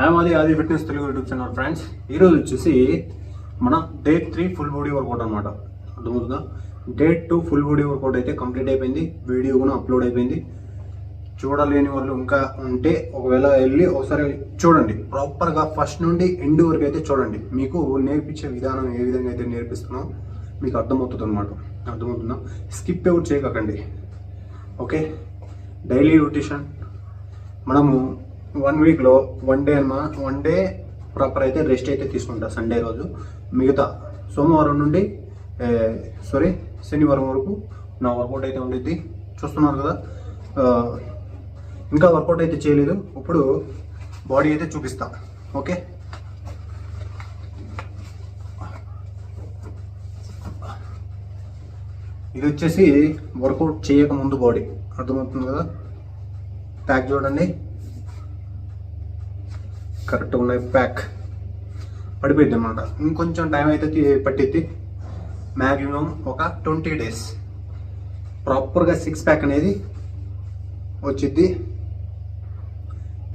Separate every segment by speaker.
Speaker 1: ఆది fitness Telugu YouTube channel friends. ఈరోజు వచ్చేసి మన డే 3 ఫుల్ బాడీ వర్కౌట్ అనమాట. అర్థమవుతుందా? డే 2 ఫుల్ బాడీ వర్కౌట్ అయితే కంప్లీట్ అయిపోయింది. వీడియో కూడా అప్లోడ్ అయిపోయింది. చూడలేని వాళ్ళు ఇంకా ఉంటే ఒకవేళ వెళ్ళి ఒకసారి చూడండి. ప్రాపర్గా ఫస్ట్ నుండి ఎండ్ వరకు అయితే చూడండి. మీకు నేర్పించే విధానం ఏ విధంగా అయితే నేర్పిస్తున్నామో మీకు అర్థమవుతుంది అనమాట. అర్థమవుతుందా? స్కిప్ అవుట్ చేయకండి. ఓకే, డైలీ రొటేషన్ మనము 1 వీక్లో 1 డే ప్రాపర్ అయితే రెస్ట్ అయితే తీసుకుంటా. సండే రోజు మిగతా సోమవారం నుండి శనివారం వరకు నా వర్కౌట్ అయితే ఉండిద్ది. చూస్తున్నారు కదా, ఇంకా వర్కౌట్ అయితే చేయలేదు. ఇప్పుడు బాడీ అయితే చూపిస్తా. ఓకే, ఇది వచ్చేసి వర్కౌట్ చేయక ముందు బాడీ. అర్థమవుతుంది కదా? ప్యాక్ చూడండి, కరెక్ట్గా ఉన్నాయి. ప్యాక్ పడిపోయింది అన్నమాట. ఇంకొంచెం టైం అయితే పట్టిద్ది. మ్యాక్సిమం ఒక 20 days ప్రాపర్గా 6 ప్యాక్ అనేది వచ్చిద్ది.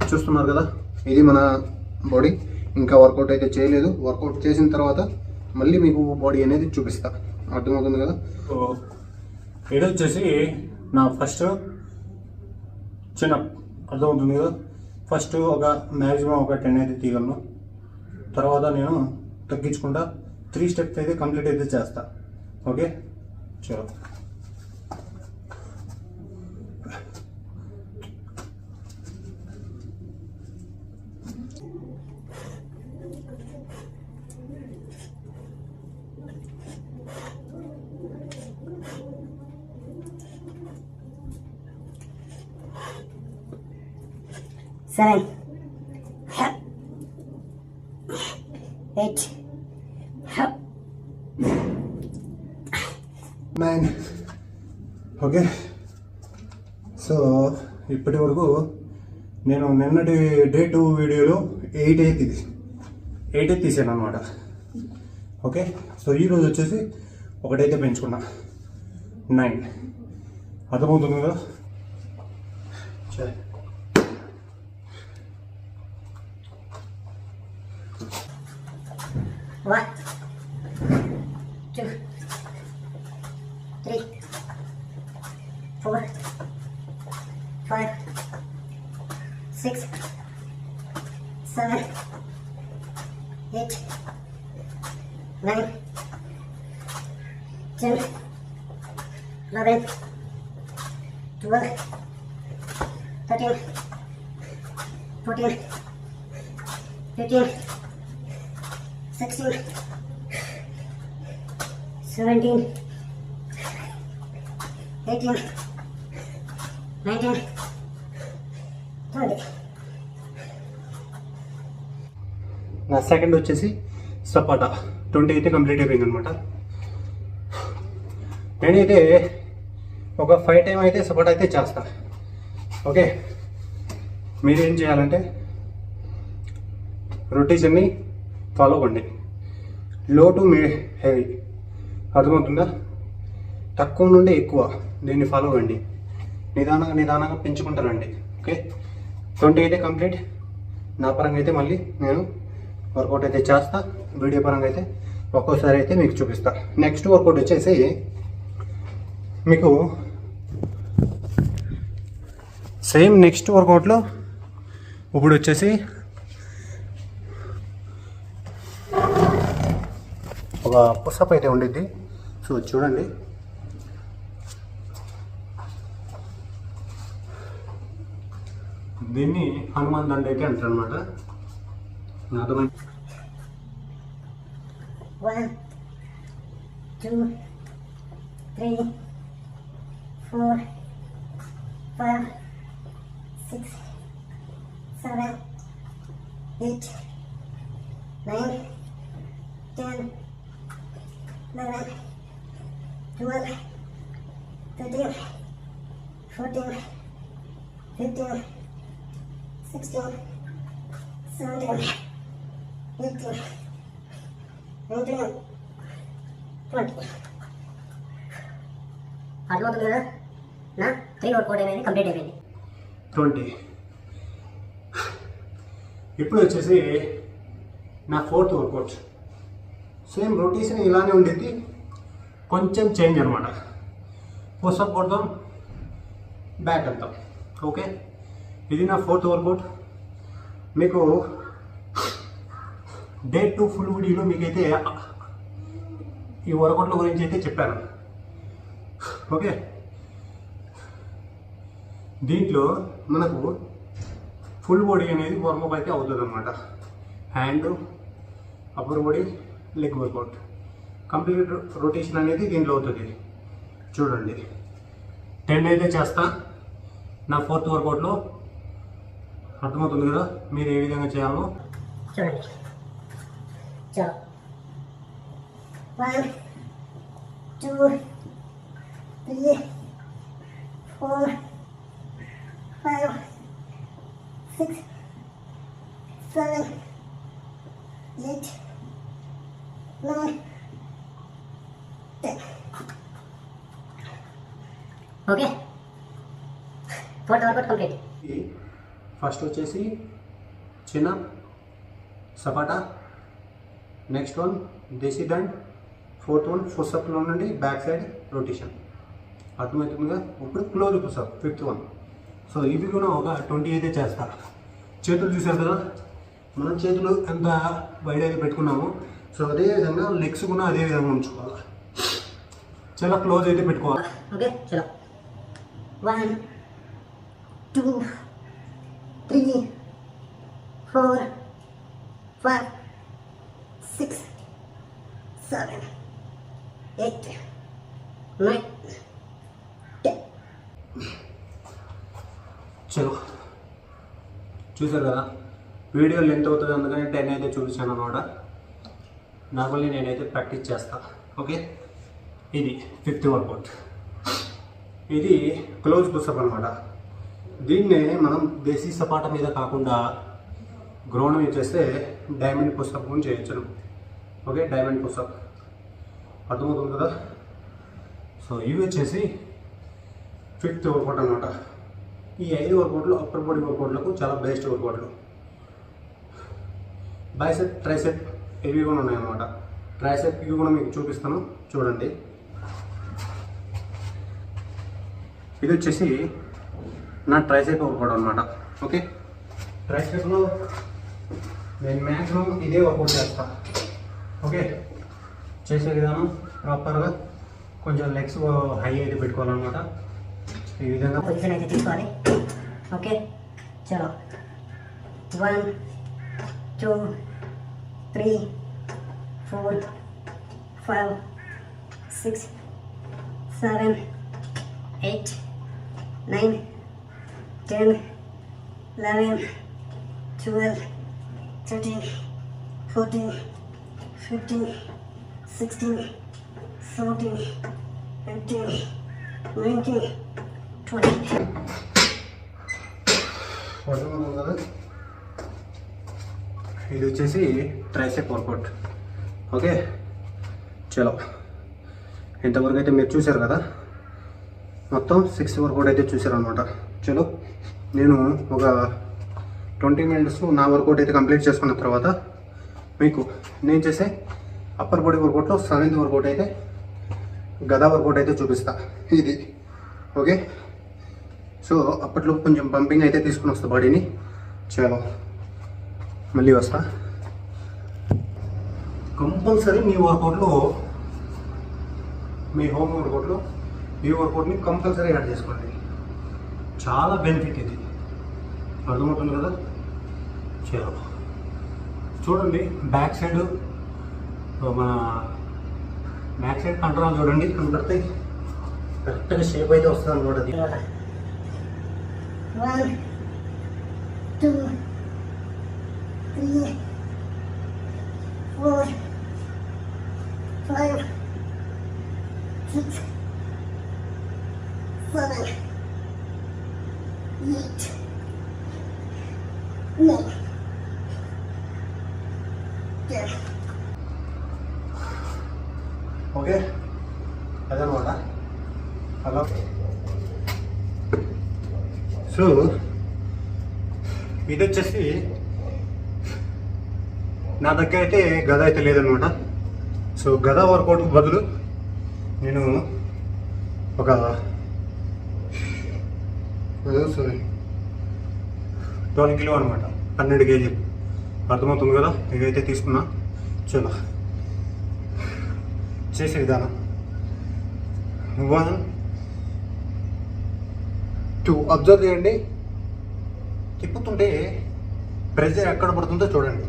Speaker 1: చూస్తున్నారు కదా, ఇది మన బాడీ. ఇంకా వర్కౌట్ అయితే చేయలేదు. వర్కౌట్ చేసిన తర్వాత మళ్ళీ మీకు బాడీ అనేది చూపిస్తా. అర్థమవుతుంది కదా? ఇది వచ్చేసి నా ఫస్ట్ చిన్న. అర్థమవుతుంది కదా? ఫస్ట్ ఒక మ్యాక్సిమం ఒక 10 అయితే తీయగలను. తర్వాత నేను తగ్గించుకుంటా 3 steps అయితే కంప్లీట్ అయితే చేస్తా. ఓకే, చలో.
Speaker 2: Seven, 8,
Speaker 1: 9. ఓకే, సో ఇప్పటి వరకు నేను నిన్నటి డే 2 వీడియోలో 8 అయితే తీసాను అనమాట. ఓకే, సో ఈరోజు వచ్చేసి ఒకటైతే పెంచుకున్నా, 9. అర్థమవుతుంది కదా? సరే,
Speaker 2: one, 2, 3, 4, 5, 6, 7, 8, 9, 10, 11, 12, 13, 14, 15, 16, 17, 18, 19, 20.
Speaker 1: నా సెకండ్ వచ్చేసి సపాటా 20 అయితే కంప్లీట్ అయిపోయింది అనమాట. నేనైతే ఒక 5 టైం అయితే సపాటా అయితే చేస్తా. ఓకే, మీరేం చేయాలంటే రొటేషన్ని ఫాలో అవ్వండి. లో టు హెవీ. అర్థమవుతుందా? తక్కువ నుండి ఎక్కువ దీన్ని ఫాలో అవ్వండి. నిదానంగా పెంచుకుంటానండి. ఓకే, 20 అయితే కంప్లీట్. నా పరంగా అయితే మళ్ళీ నేను వర్కౌట్ అయితే చేస్తా. వీడియో పరంగా అయితే ఒక్కోసారి అయితే మీకు చూపిస్తా. నెక్స్ట్ వర్కౌట్ వచ్చేసి మీకు సేమ్ నెక్స్ట్ వర్కౌట్లో ఇప్పుడు వచ్చేసి ఒక పుషప్ అయితే ఉండిద్ది. సో చూడండి, దీన్ని హనుమాన్ దండ అయితే అంటారు అనమాట. అర్థమైంది?
Speaker 2: 1, 2, 3, 4, 5, 6, 7, 8, 9, 10, 11, 12, 13, 14, 15, 16, 17, 18, 19, 20. అర్థమవుతుంది కదా? నా 3 వర్కౌట్ అనేది కంప్లీట్ అయిపోయింది.
Speaker 1: 20. ఇప్పుడు వచ్చేసి నా 4th వర్కౌట్. సేమ్ రొటేషన్ ఇలానే ఉండిద్ది, కొంచెం చేంజ్ అనమాట. పుషప్ కొడతాం, బ్యాక్ వెళ్తాం. ఓకే, ఇది నా 4th వర్కౌట్. మీకు డే 2 ఫుల్ వీడియోలో మీకైతే ఈ వర్కౌట్ల గురించి అయితే చెప్పాను. ఓకే, దీంట్లో మనకు ఫుల్ బాడీ అనేది వార్మప్ అయితే అవుతుంది అనమాట. Hand, upper body, leg work out, complete rotation అనేది దీంట్లో అవుతుంది. చూడండి, 10 అయితే చేస్తా నా 4th వర్కౌట్లో. అర్థమవుతుంది కదా మీరు ఏ విధంగా చేయాలో.
Speaker 2: చూడండి. చలో 1 2 3 4 5 6 7 8 9 10. Okay, 4th work out complete.
Speaker 1: First వచ్చేసి చిన్న సపాటా, నెక్స్ట్ వన్ దేశీ దండ్, 4th వన్ పుషప్లో నుండి బ్యాక్ సైడ్ రొటేషన్. అర్థమవుతుందిగా. ఇప్పుడు close push up 5th one. So ఇవి కూడా ఒక 20 అయితే చేస్తారు. చేతులు చూసారు కదా, మనం చేతులు ఎంత వైడ్ అయితే పెట్టుకున్నాము. సో అదే విధంగా లెగ్స్ కూడా అదే విధంగా ఉంచుకోవాలి. చాలా క్లోజ్ అయితే పెట్టుకోవాలి.
Speaker 2: ఓకే, చలో 1 2 3 4 5 6 7 8 9 10.
Speaker 1: చలో చూసారు కదా, వీడియో లెంత్ అవుతుంది అందుకని 10 అయితే చూపించాను అనమాట. నార్మల్లీ నేనైతే ప్రాక్టీస్ చేస్తాను. ఓకే, ఇది 5th వర్కౌట్. ఇది క్లోజ్ పుషప్ అనమాట. దీన్నే మనం దేశీ సపాట మీద కాకుండా గ్రౌండ్ మీద చేస్తే డైమండ్ పుషప్ కూడా చేయొచ్చు. ఓకే, డైమండ్ పుషప్ అర్థమవుతుంది కదా. సో ఇవి వచ్చేసి 5th వర్కౌట్ అనమాట. ఈ 5 వర్కౌట్లు అప్పర్ బాడీ వర్కౌట్లకు చాలా బెస్ట్ వర్కౌట్లు. బైసెప్, ట్రైసెప్ ఇవి కూడా ఉన్నాయన్నమాట. ట్రైసెప్ ఇవి కూడా మీకు చూపిస్తాను, చూడండి. ఇది వచ్చేసి నా ట్రైసెప్ వర్కౌట్ అనమాట. ఓకే, ట్రైసెప్లో నేను మ్యాక్సిమం ఇదే వర్కౌట్ చేస్తాను. ఓకే, చేసే విధానం ప్రాపర్గా కొంచెం లెగ్స్ హై అయితే పెట్టుకోవాలన్నమాట. ఈ విధంగా
Speaker 2: పొజిషన్ అయితే తీసుకోవాలి. ఓకే, చలో 1 2 3 4 5 6 7 8 9 10 11 12 13 14 15 16 17 18 19 20.
Speaker 1: ఇది వచ్చేసి ట్రైసెప్ వర్కౌట్. ఓకే, చలో ఇంతవరకు అయితే మీరు చూశారు కదా, మొత్తం 6 వర్కౌట్ అయితే చూశారు అనమాట. చలో నేను ఒక 20 minutes నా వర్కౌట్ అయితే కంప్లీట్ చేసుకున్న తర్వాత మీకు నేను చేసే అప్పర్ బాడీ వర్కౌట్లో 7th వర్కౌట్ అయితే గదా వర్కౌట్ అయితే చూపిస్తా. ఇది ఓకే. సో అప్పట్లో కొంచెం పంపింగ్ అయితే తీసుకుని వస్తా బాడీని. చలో మళ్ళీ వస్తా. కంపల్సరీ మీ వర్కౌట్లో, మీ హోమ్ వర్కౌట్లో ఈ వర్కౌట్ని కంపల్సరీ యాడ్ చేసుకోండి. చాలా బెనిఫిట్ ఇది, అర్థమవుతుంది కదా. చలో చూడండి, బ్యాక్ సైడ్ మన బ్యాక్ సైడ్ కంట్రోల్ చూడండి, కనబడతాయి. కరెక్ట్గా షేప్ అయితే వస్తుంది అనమాట. అది
Speaker 2: 1 2 3 4 5 6 7 8 9 10.
Speaker 1: ఓకే, అదనమాట. హలో, సో ఇది వచ్చేసి నా దగ్గర అయితే గద అయితే లేదనమాట. సో గద వర్కౌట్ బదులు నేను ఒక 12 కిలో అనమాట, 12 కేజీ. అర్థమవుతుంది కదా? ఇదైతే తీసుకున్నా. చలో చేసే విధానం 1 2 అబ్జర్వ్ చేయండి. తిప్పుతుంటే ప్రెజర్ ఎక్కడ పడుతుందో చూడండి.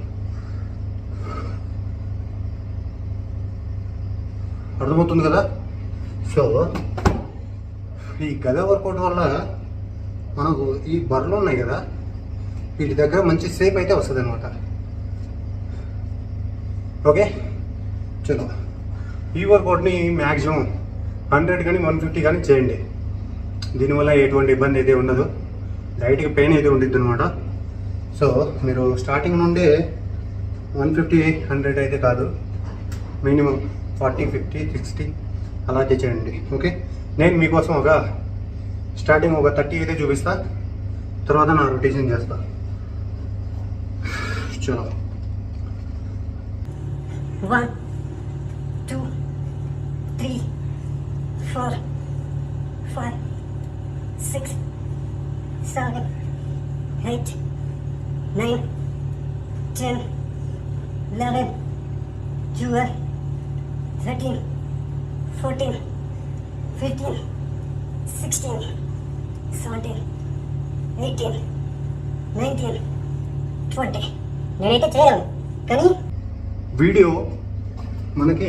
Speaker 1: అర్థమవుతుంది కదా? సో ఈ గద వర్కౌట్ వల్ల మనకు ఈ బర్రెలు ఉన్నాయి కదా, వీటి దగ్గర మంచి సేప్ అయితే వస్తుంది అనమాట. ఓకే చలో, ఈ వర్కౌట్ని మ్యాక్సిమం 100 కానీ 150 కానీ చేయండి. దీనివల్ల ఎటువంటి ఇబ్బంది అయితే ఉండదు, లైట్గా పెయిన్ అయితే ఉండిద్ది అనమాట. సో మీరు స్టార్టింగ్ నుండే 150 100 అయితే కాదు, మినిమం 40 50 60 అలా చేయండి. ఓకే, నేను మీకోసం ఒక స్టార్టింగ్ ఒక 30 అయితే చూపిస్తా, తర్వాత నా రొటేషన్ చేస్తా. చలో
Speaker 2: 1 2 3 4 5 6 7 8 9 10 11 12 13 14 15 16 17 18 19 20. నేనైతే చేయను, కానీ
Speaker 1: వీడియో మనకి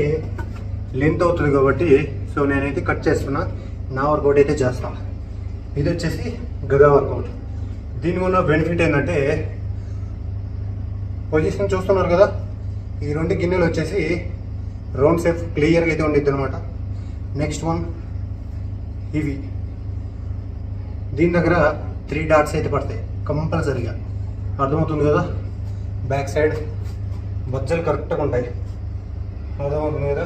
Speaker 1: లెంత్ అవుతుంది కాబట్టి సో నేనైతే కట్ చేస్తున్నా. నా వర్కౌట్ అయితే చేస్తా. ఇది వచ్చేసి గదా వర్కౌట్. దీని ఉన్న బెనిఫిట్ ఏంటంటే పొజిషన్ చూస్తున్నారు కదా, ఈ 2 గిన్నెలు వచ్చేసి రౌండ్ షేప్ క్లియర్గా అయితే ఉండిద్ది అనమాట. నెక్స్ట్ వన్ ఇవి, దీని దగ్గర 3 డాట్స్ అయితే పడతాయి కంపల్సరీగా. అర్థమవుతుంది కదా? బ్యాక్ సైడ్ బజ్జలు కరెక్ట్గా ఉంటాయి. అర్థమవుతుంది కదా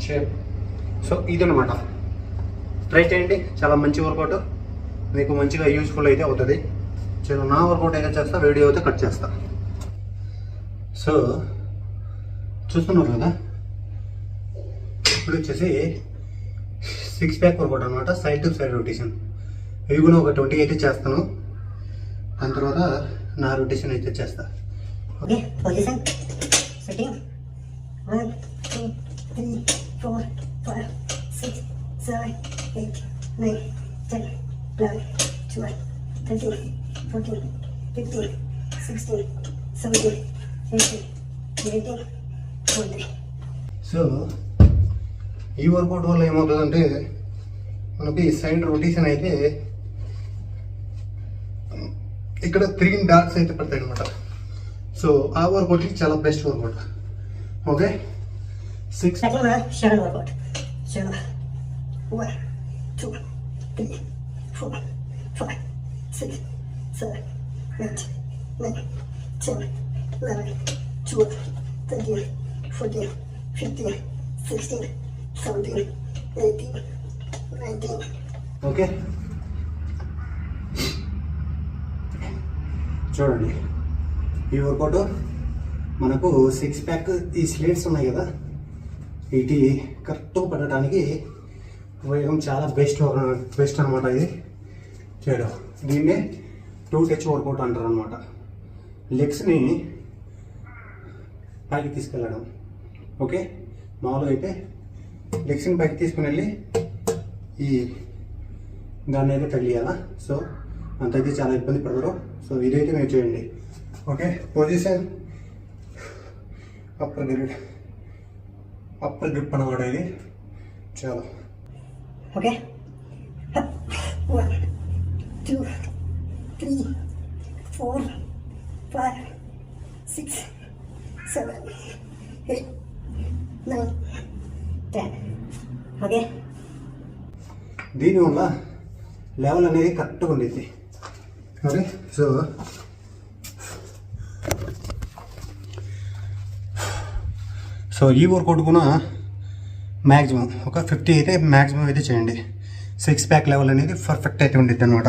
Speaker 1: షేప్? సో ఇదనమాట, ట్రై చేయండి. చాలా మంచి వర్కౌట్, మీకు మంచిగా యూజ్ఫుల్ అయితే అవుతుంది. చలో నా వర్కౌట్ అయితే చేస్తా, వీడియో అయితే కట్ చేస్తా. సో చూస్తున్నారు కదా, ఇప్పుడు వచ్చేసి 6 ప్యాక్ వర్కౌట్ అనమాట, సైడ్ టు సైడ్ రొటేషన్. ఇవి కూడా ఒక 20 అయితే చేస్తాను, దాని తర్వాత నా రొటేషన్ అయితే చేస్తా.
Speaker 2: Okay, position setting 1 2 3 4 5 6 7 8 9 10 11 12 13 14 15 16 17 18 19 20.
Speaker 1: సో ఈ వర్కౌట్ వల్ల ఏమవుతుందంటే మనకి సైడ్ రొటేషన్ అయితే ఇక్కడ 3 డాట్స్ అయితే పడతాయి అనమాట. సో ఆ వర్కౌట్కి చాలా బెస్ట్ వర్కౌట్. Okay 6
Speaker 2: 7 work out. చలో 1 2 3 4 5 6 7 8 9 10 11 12 13 14 15 16 17 18 19.
Speaker 1: ఓకే చూడండి, ఈ వర్కౌట్ మనకు 6 ప్యాక్ ఈ స్లేట్స్ ఉన్నాయి కదా, వీటి కరెక్ట్గా పడటానికి ఉపయోగం చాలా బెస్ట్ అనమాట ఇది చేయడం. దీన్నే 2 టచ్ వర్కౌట్ అంటారు అనమాట. లెగ్స్ని పైకి తీసుకెళ్ళడం. ఓకే, మామూలుగా అయితే లెగ్స్ని పైకి తీసుకుని వెళ్ళి ఈ దాన్ని అయితే తగిలియాలా. సో అంతైతే చాలా ఇబ్బంది పడతారు. సో ఇదైతే మీరు చేయండి. ఓకే, పొజిషన్ అప్పర్ గ్రిప్ అనమాట ఇది. చాలా
Speaker 2: ఓకే 1 2 3 4 5 6 7 8 9 10. ఓకే,
Speaker 1: దీనివల్ల లెవెల్ అనేది కరెక్ట్గా ఉండేది. ఓకే, సో ఈ వర్కౌట్ కూడా మ్యాక్సిమం ఒక 50 అయితే మ్యాక్సిమం అయితే చేయండి. 6 ప్యాక్ లెవెల్ అనేది పర్ఫెక్ట్ అయితే ఉండిద్ది అనమాట.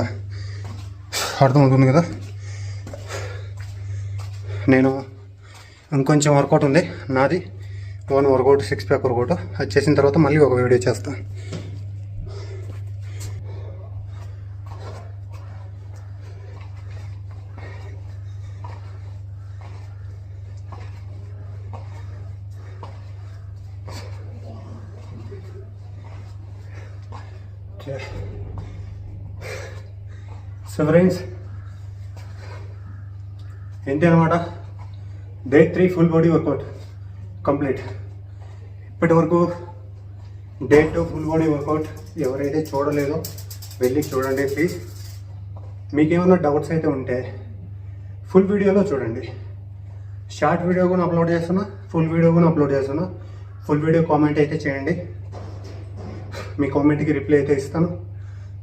Speaker 1: అర్థమవుతుంది కదా? నేను ఇంకొంచెం వర్కౌట్ ఉంది నాది, ఓన్ వర్కౌట్, 6 ప్యాక్ వర్కౌట్. అది చేసిన తర్వాత మళ్ళీ ఒక వీడియో చేస్తాను. సో ఫ్రెండ్స్, ఏంటి అనమాట, day 3 full body work out complete. ఇప్పటి వరకు డే 2 ఫుల్ బాడీ వర్కౌట్ ఎవరైతే చూడలేదో వెళ్ళి చూడండి ప్లీజ్. మీకేమైనా డౌట్స్ అయితే ఉంటే ఫుల్ వీడియోలో చూడండి. షార్ట్ వీడియో కూడా అప్లోడ్ చేస్తున్నా, ఫుల్ వీడియో కూడా అప్లోడ్ చేస్తున్నా. ఫుల్ వీడియో కామెంట్ అయితే చేయండి, మీ కామెంట్కి రిప్లై అయితే ఇస్తాను,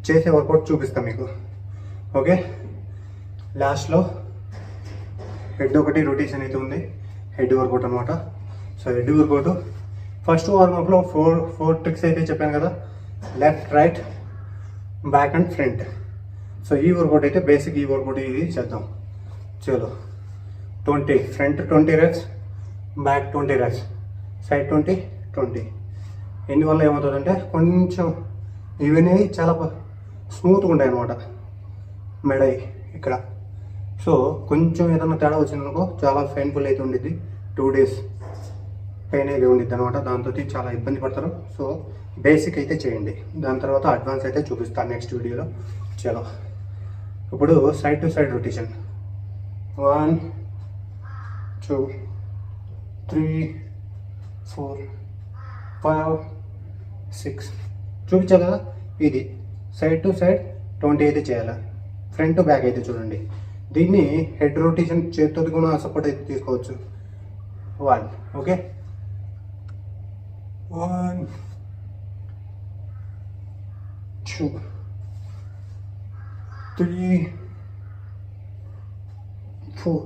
Speaker 1: చేసే వర్కౌట్ చూపిస్తాను మీకు. ఓకే, లాస్ట్లో హెడ్ ఒకటి రొటేషన్ అయితే ఉంది, హెడ్ వర్కౌట్ అనమాట. సో హెడ్ వర్కౌట్ ఫస్ట్ వార్మప్లో ఫోర్ ట్రిక్స్ అయితే చెప్పాను కదా, left, right, back and front. So ఈ వర్కౌట్ అయితే బేసిక్, ఈ వర్కౌట్ ఇది చేద్దాం. చలో 20, front 20 reps, back 20 reps, side 20. ఎందువల్ల ఏమవుతుందంటే కొంచెం ఇవన్నీ చాలా స్మూత్గా ఉంటాయి అనమాట మెడ ఇక్కడ. సో కొంచెం ఏదైనా తేడా వచ్చిందనుకో చాలా పెయిన్ఫుల్ అయితే ఉండిద్ది, 2 days పెయిన్ అయితే ఉండిద్ది అనమాట. దాంతో చాలా ఇబ్బంది పడతారు. సో బేసిక్ అయితే చేయండి, దాని తర్వాత అడ్వాన్స్ అయితే చూపిస్తాను నెక్స్ట్ వీడియోలో. చలో ఇప్పుడు సైడ్ టు సైడ్ రొటేషన్. 1 2 3 4 5 6 చూపించా కదా. ఇది సైడ్ టు సైడ్ 20 అయితే చేయాలి, ఫ్రంట్ టు బ్యాక్ అయితే చూడండి. దీన్ని హెడ్ రొటేషన్ చేతితో కూడా సపోర్ట్ అయితే తీసుకోవచ్చు. 1 ఓకే, 1 2 3 4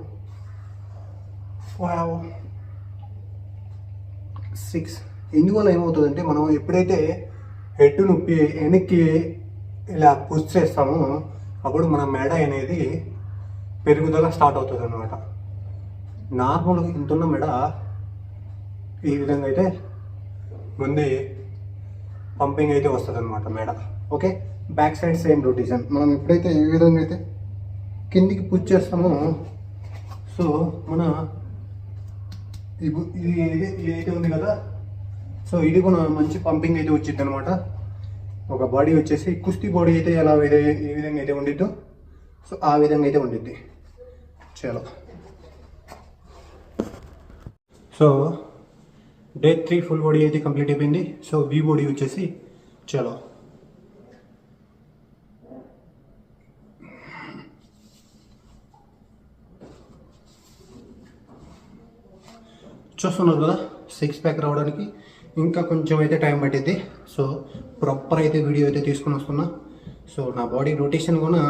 Speaker 1: 5 6. ఇందువల్ల ఏమవుతుందంటే మనం ఎప్పుడైతే హెడ్ నొప్పి వెనక్కి ఇలా పుష్ చేస్తామో అప్పుడు మన మెడ అనేది పెరుగుదల స్టార్ట్ అవుతుంది అన్నమాట. నార్మల్గా ఇంతున్న మెడ ఈ విధంగా అయితే ముందే పంపింగ్ అయితే వస్తుంది అనమాట మెడ. Okay, back side same rotation. మనం ఎప్పుడైతే ఏ విధంగా అయితే కిందికి పుష్ చేస్తామో సో మన ఇది అయితే ఉంది కదా, సో ఇది కూడా మంచి పంపింగ్ అయితే వచ్చింది అనమాట. ఒక బాడీ వచ్చేసి కుస్తీ బాడీ అయితే ఎలా ఏ విధంగా అయితే ఉండిద్దో సో ఆ విధంగా అయితే ఉండిద్ది. చలో, సో డే 3 ఫుల్ బాడీ అయితే కంప్లీట్ అయిపోయింది. సో వి బాడీ వచ్చేసి చలో చూస్తున్నారు కదా, 6 ప్యాక్ రావడానికి ఇంకా కొంచెం అయితే టైం పట్టింది. సో ప్రాపర్ అయితే వీడియో అయితే తీసుకుని వస్తున్నా. సో నా బాడీ రొటేషన్ కూడా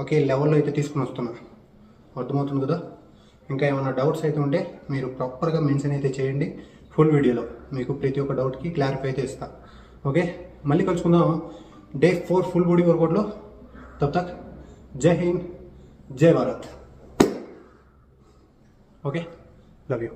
Speaker 1: ఒకే లెవెల్లో అయితే తీసుకుని వస్తున్నా, అర్థమవుతుంది కదా. ఇంకా ఏమైనా డౌట్స్ అయితే ఉంటే మీరు ప్రాపర్గా మెన్షన్ అయితే చేయండి. ఫుల్ వీడియోలో మీకు ప్రతి ఒక్క డౌట్కి క్లారిఫై అయితే ఇస్తా. ఓకే, మళ్ళీ కలుసుకుందాం డే 4 ఫుల్ బాడీ వర్కౌట్లో. తబ్ తక్ జై హింద్, జై భారత్. Okay, love you.